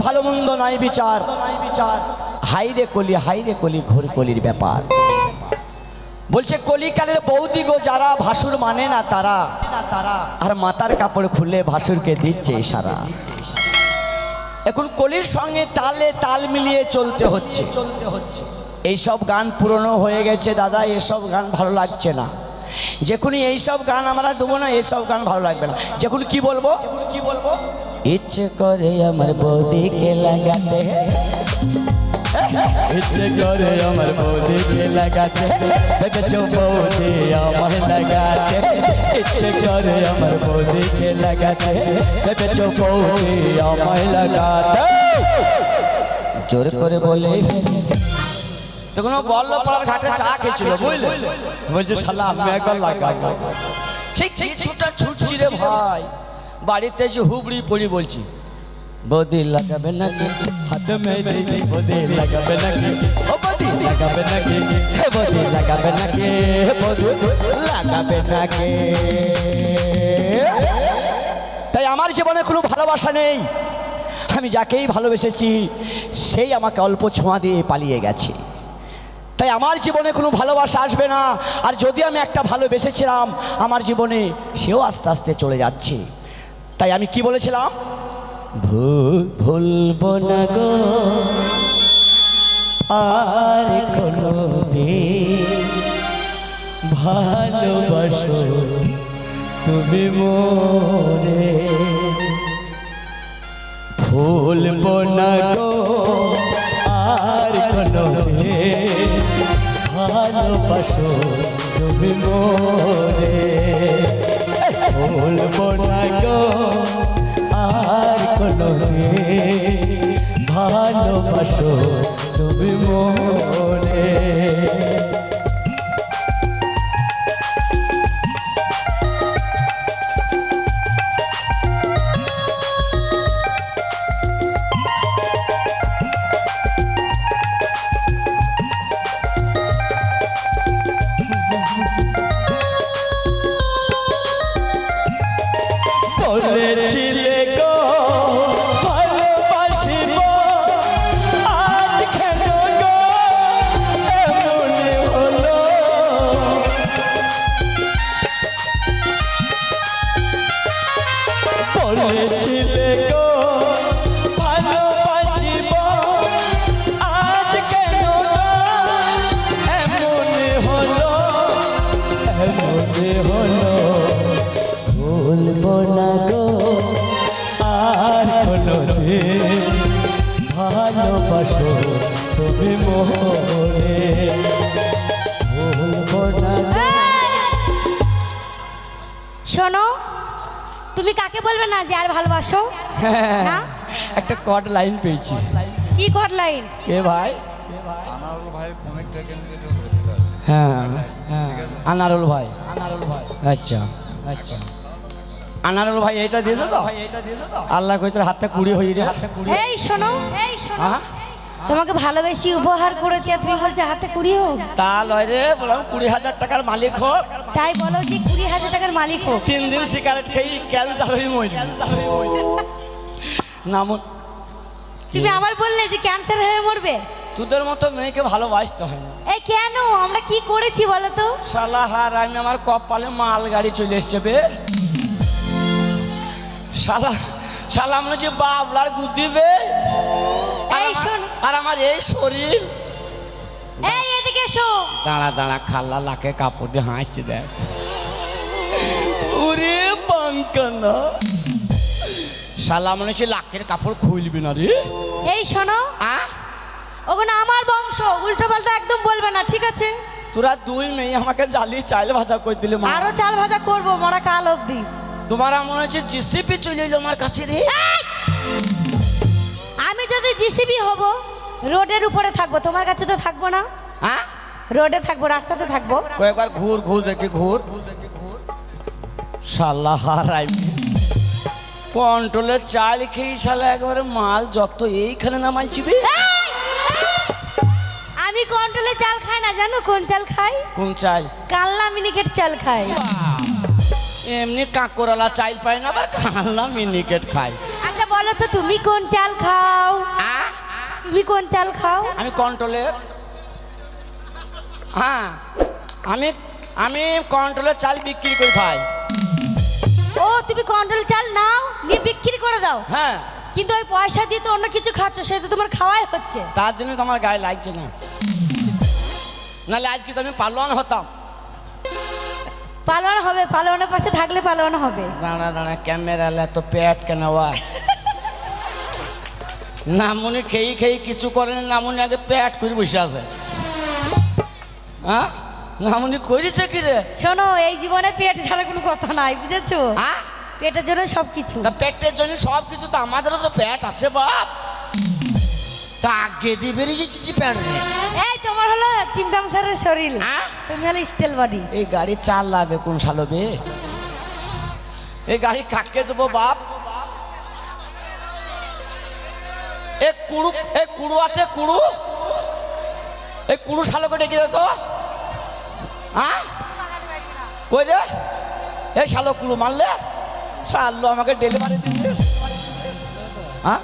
ভালো মন্দ নয় বিচার। হাইরে কলি ঘোর কলির ব্যাপার। বলছে কলিকালের বৌদি গো যারা ভাসুর মানে না তারা, আর মাথার কাপড় খুলে ভাসুরকে দিচ্ছে ইশারা। এখন কলির সঙ্গে তালে তাল মিলিয়ে চলতে হচ্ছে। এইসব গান পুরনো হয়ে গেছে দাদা, এসব গান ভালো লাগছে না। যখন এইসব গান আমরা দেবো না, এইসব গান ভালো লাগবে না। যখন কি বলবো, ইচ্ছে করে আমার বৌদিকে লাগাতে, ইচ্ছে করে আমার বৌদিকে লাগাতে, ভেবেছো বৌদি আমার লাগাতে, ইচ্ছে করে আমার বৌদিকে লাগাতে, ভেবেছো বৌদি আমার লাগাতে। জোর করে বলে তখন বললো পাড়ার ঘাটে চা খেয়েছিল বুঝলে, বলছে শালা আমি একবার লাগাবো। ঠিক ছুটা ছুটছি রে ভাই, বাড়িতে এসে হুবড়ি পড়ি বলছি বৌদি লাগাবে নাকি হাত মেরে, বৌদি লাগাবে নাকি, ও বৌদি লাগাবে নাকি, হে বৌদি লাগাবে নাকি, বৌদি লাগাবে নাকি। তাই আমার জীবনে কোনো ভালোবাসা নেই। আমি যাকেই ভালোবেসেছি সেই আমাকে অল্প ছোঁয়া দিয়ে পালিয়ে গেছে। তাই আমার জীবনে কোনো ভালোবাসা আসবে না। আর যদি আমি একটা ভালোবেসেছিলাম আমার জীবনে, সেও আস্তে আস্তে চলে যাচ্ছে। তাই আমি কি বলেছিলাম, ভুলবো না গো আর কোনোদিন, ভালোবাসো তুমি মোরে। ভুলবো না গো আর কোনোদিন, ভালোবাসো তুমি মোরে। ভুলবো না গো আর কোনোদিন, ভালোবাসো তুমি মোরে। বলেছিলে গো ভালোবাসিব, আজ কেন গো এমন হলো। বলেছিলে গো ভালোবাসিব, আজ কেন গো এমন হলো, এমন হলো। ভুলবো না গো আর কোনোদিন, ভালোবাসো তুমি মোরে। ভুলবো না। শোনো, তুমি কাকে বলবে না যে আর ভালোবাসো না? একটা কট লাইন পেয়েছি। কি কট লাইন? কে ভাই? আনারুল ভাই ফোনের ট্রেকেন্দ্রে। হ্যাঁ হ্যাঁ, আনারুল ভাই। আচ্ছা আচ্ছা, আনারুল ভাই এইটা দিয়েছে তো, আল্লাহ কই তোর হাতে কুড়ি হই রে। এই শোনো, তোমাকে ভালোবেসে উপহার করেছে, তুমি বলছো হাতে কুড়ি হোক। তা লয় রে, বললাম 20,000 টাকার মালিক হোক। তাই বলো যে 20,000 টাকার মালিক হোক। 3 দিন সিগারেট খেয়ে ক্যান্সার হয়ে মরি না। তুমি আবার বললে যে ক্যান্সার হয়ে মরবে। তোদের মতো মেয়েকে ভালোবাসতে হয় না। এই কেন, আমরা কি করেছি বলো তো? শালা হার, আমি আমার কপালে মাল গাড়ি চলে এসছে বে। শালা শালা মনে হচ্ছে বাবলার গুদি বে। এই শোন, আর আমার এই শরীর। এই এদিকে এসো। দাঁড়া দাঁড়া, খাল্লা লাকে কাপড় দিয়ে হাঁচছে দেখ। ওরে বাঙ্কানা, শালা মনে হচ্ছে লাকের কাপড় খুলবি না রে। এই শোনো, ওগুলো আমার বংশ, উল্টো পাল্টা একদম বলবে না, ঠিক আছে? তোরা দুই মেয়ে আমাকে জালি চাল ভাজা করে দিলে। আরো চাল ভাজা করবো মরা কাল অব্দি। তোমার মনে হচ্ছে জিসিপি চলে এলো আমার কাছে রে। আমি যদি জিসিবি হব, রোডের উপরে থাকবো, তোমার কাছে তো থাকবো না। রোডে থাকবো, রাস্তাতে থাকবো। কয়েকবার ঘুর ঘুর দেখে ঘুর। শালা হারাই কন্ট্রোলের চাল খেয়ে শালা একবারে মাল যত এইখানে নামাইছিবি। আমি কন্ট্রোলে চাল খাই না, জানো কোন চাল খাই? কোন চাল? কাল্লা মিনিকেট চাল খাই। এমনি কাঁকড়ালা চাল পাই না, আবার কাল্লা মিনিকেট খাই। আচ্ছা বলো তো তুমি কোন চাল খাও? তুমি কোন চাল খাও? আমি কন্ট্রোলের। হ্যাঁ, আমি আমি কন্ট্রোলের চাল বিক্রি করে খাই। ও তুমি কন্ট্রোল চাল নাও, নিয়ে বিক্রি করে দাও। হ্যাঁ, কিন্তু ওই পয়সা দিয়ে তো অন্য কিছু খাচ্ছ, সেটা তো তোমার খাওয়াই হচ্ছে। তার জন্য তো আমার গায়ে লাগছে না, নাহলে আজকে তো আমি পালোয়ান হতাম। পালোয়ান হবে, পালোয়ানের পাশে থাকলে পালোয়ান হবে। দাঁড়া দাঁড়া, ক্যামেরা তো পেট কেন হয়? নামুনি খেয়ে খেয়ে কিছু করেন, নামুনি আগে পেট করে বসে আছে। হ্যাঁ, নামুনি করেছে কি রে? শোনো, এই জীবনে পেট ছাড়া কোনো কথা নাই, বুঝেছো? হ্যাঁ, পেটের জন্য সবকিছু। তা পেটের জন্য সব কিছু, তো আমাদেরও তো পেট আছে বাপ। তা আগে দিয়ে বেরিয়ে যাচ্ছি পেট নিয়ে। এই তোমার হলো চিমকাম স্যারের শরীর, হ্যাঁ? তুমি হলো স্টিল বডি। এই গাড়ি চাল লাগবে কোন সালবে? এই গাড়ি কাকে দেবো বাপ? এ কুড়ু আছে, কুড়ু। এই কুড়ু শালোকে ডেকে দে তো। হ্যাঁ, কই রে? এই শালো কুড়ু মারলে শালো আমাকে ডেলিভারি দিচ্ছে। হ্যাঁ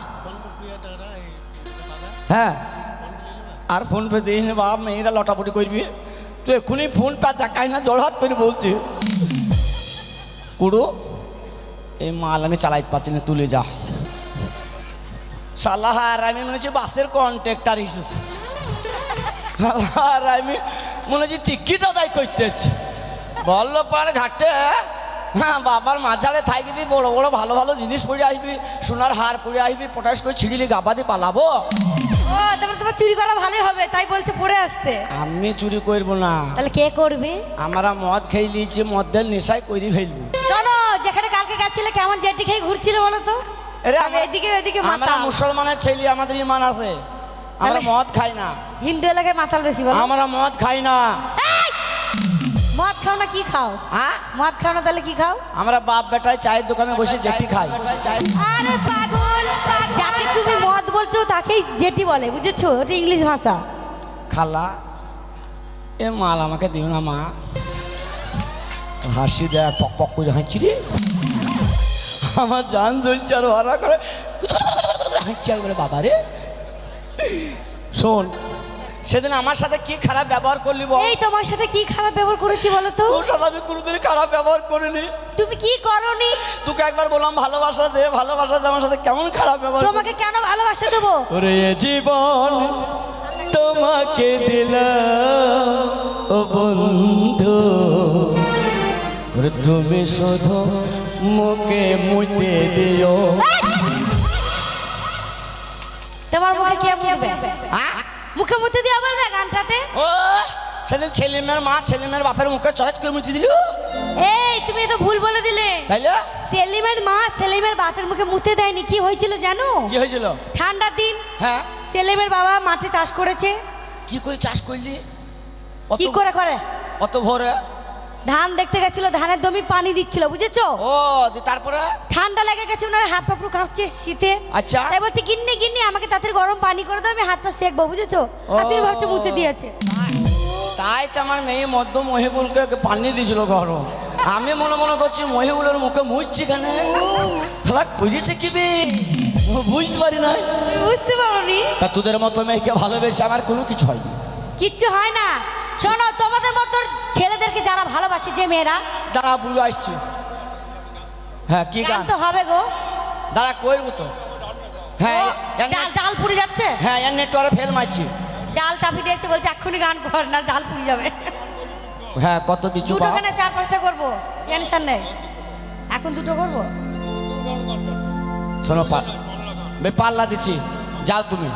হ্যাঁ, আর ফোন পে দিই না বাপ, মেয়েরা লটাপটি করবি। তুই এক্ষুনি ফোন পে দেখাই না, জড়হাত করে বলছি। কুড়ু, এই মাল আমি চালাইতে পারছি না, তুলে যা। শালা আর আমি মনে হচ্ছে বাসের কন্ট্রাক্টর এসেছে। আর আমি মনে হচ্ছে টিকিট আদায় করতে এসছি বল্লভপাড় ঘাটে। হ্যাঁ, বাবার মাঝারে থাকবি, বড় বড় ভালো ভালো জিনিস পরে আসবি, সোনার হার পরে আসবি, পটাশ করে ছিঁড়িলি গাবা দিয়ে পালাবো। ও, তারপর তোমার চুরি করা ভালোই হবে, তাই বলছে পড়ে আসতে। আমি চুরি করবো না। তাহলে কে করবে? আমরা মদ খেয়ে নিয়েছি, মদের নেশায় করে ফেলবো। শোনো, যেখানে কালকে গেছিলে কেমন জেটি খেয়ে ঘুরছিল বলো তো? এদিকে এদিকে আমরা মাতাল। মুসলমানের ছেলে, আমাদের ইমান আছে, আমরা মদ খাই না। হিন্দু এলাকায় মাতাল বেশি বলো। আমরা মদ খাই না। এই! মদ খাও না কি খাও? হ্যাঁ, মদ খাও না তাহলে কি খাও? আমরা বাপ বেটায় চায়ের দোকানে বসে জেটি খাই। আরে পাগল, যাকে তুমি মদ বলছো তাকেই জেটি বলে, বুঝেছো? ওটা ইংলিশ ভাষা। খালা, এ মাল আমাকে দিও না মা। হাসি দেয়, পক পক করে হাঁচি রে, আমার জান জ্বলছে আর ওরা করে হাঁচি আর বলে বাবা রে। শোন, সেদিন আমার সাথে কি খারাপ ব্যবহার করলি বল? এই তোমার সাথে কি খারাপ ব্যবহার করেছি বলো তো? তোর সাথে আমি কোনোদিন খারাপ ব্যবহার করিনি। তুমি কি করনি? তোকে একবার বললাম ভালোবাসা দে, ভালোবাসা দে, আমার সাথে কেমন খারাপ ব্যবহার? তোমাকে কেন ভালোবাসা দেবো? ওরে জীবন তোমাকে দিলাম ও বন্ধু, ওরে তুমি শুধু মুখে মুতে দিও। তোমার মুখে কে মুখবে? হ্যাঁ, মুখে মুতে দিয়ে আবার না গানটাতে। ও সেদিন ছেলেমেয়ের মা ছেলেমেয়ের বাপের মুখে চড়াত করে মুছে দিল। এই তুমি তো ভুল বলে দিলে। তাইলে সেলিমের মা সেলিমের বাপের মুখে মুতে দেয়নি। কি হয়েছিল জানো? কি হয়েছিল? ঠান্ডার দিন হ্যাঁ, সেলিমের বাবা মাঠে চাষ করেছে। কি করে চাষ করলি? কি করে করে? অত ভোরে ধান দেখতে গেছিল, ধানের জমি পানি দিচ্ছিল, বুঝেছো? ও তারপরে ঠান্ডা লেগে গেছে, ওনার হাত পা পুরো কাঁপছে শীতে। আচ্ছা, তাই বলছে গিন্নি গিন্নি আমাকে তাড়াতাড়ি গরম পানি করে দাও, আমি হাত পা সেকবো, বুঝেছো? আর তুমি ভাবছো মুতে দিয়েছে। তাই তো আমার মেয়ে মধ্য মহিবুলকে পানি দিয়েছিল গরম। আমি মনে মনে করছি মহিবুলের মুখে মুছছি কেন, বুঝেছে কি বে বুঝতে পারি না। তুমি বুঝতে পারোনি? তা তোদের মতো মেয়েকে ভালোবেসে আমার কোনো কিছু হয়নি। কিচ্ছু হয় না। শোনো, তোমাদের মতো ছেলেদেরকে যারা ভালোবাসে, যে মেয়েরা, দাঁড়া বুলু আসছে। হ্যাঁ, কি গান গান? তো হবে গো। দাঁড়া করবো তো। হ্যাঁ, ও, ডাল ডাল পুড়ে যাচ্ছে। হ্যাঁ, এর নেটওয়ার্কে ফেল মারছি। ডাল চাপি দিয়েছে, বলছে এক্ষুনি গান কর, না ডাল পুড়ে যাবে। হ্যাঁ, কত দিচ্ছ? দুটো কেন 4-5টা করবো, টেনশন নেই। এখন দুটো করবো। শোনো, পাল্লা দিচ্ছি, যাও তুমি।